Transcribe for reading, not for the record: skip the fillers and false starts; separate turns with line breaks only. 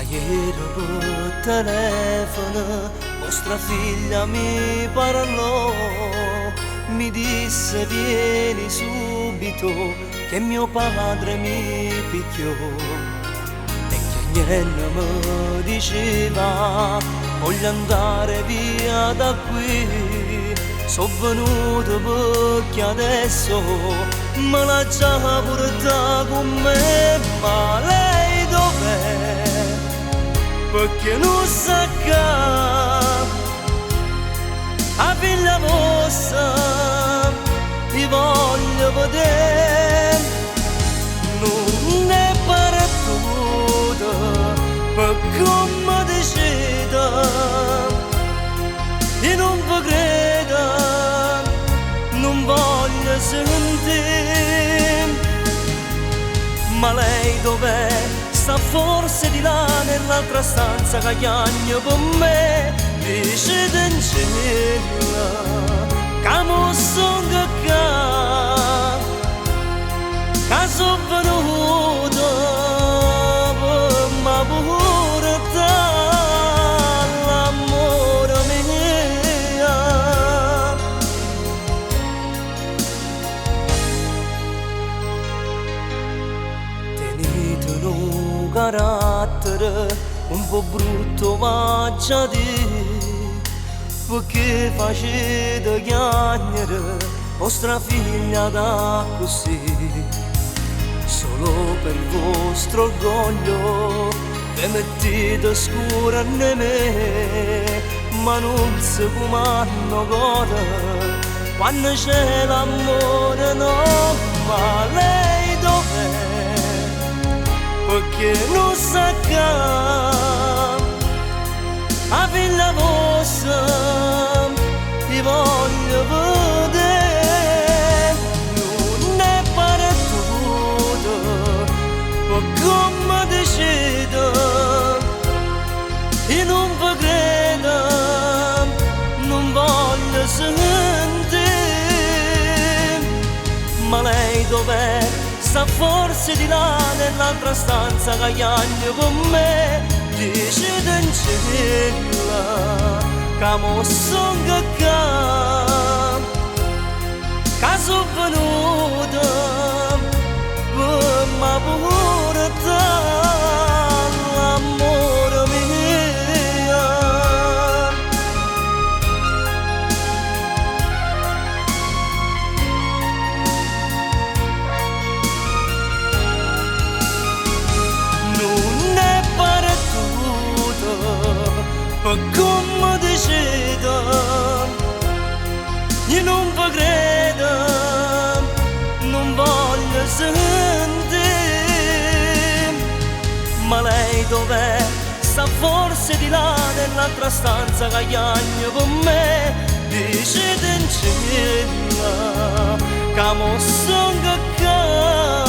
Ieri per telefono vostra figlia mi parlò, mi disse vieni subito che mio padre mi picchiò. E che niente mi diceva voglio andare via da qui, sono venuto perché adesso me l'ha già portata con me, ma lei dov'è? Perché non sa che a figlia vostra ti voglio vedere, non è partita per come decida, io non vi credo, non voglio sentire, ma lei dov'è? Sta forse di là nell'altra stanza che chiagno per me, dice d'angela che mo sono qua, che sono venuto per ma pure l'amore mio. Tenete un carattere un po' brutto ma già di, perché facete chiagnere vostra figlia da così, solo per il vostro orgoglio vi mettete scura a me, ma non si comandano cuore quando c'è l'amore, no, ma lei dov'è? Perché non sa che a figlia vostra ti voglio vedere, non è partita per come decide, io non vi credo, non voglio sentire, ma lei dov'è? Sta forse di là nell'altra stanza che chiagno con me, dice d'angela che mo sono qua, che sono venuta per ma pure l'amore mio. Non è partita per come decida, io non vi credo, non voglio sentire, ma lei dov'è? Sta forse di là nell'altra stanza che chiagno con me, dice d'angela che mo sono qua,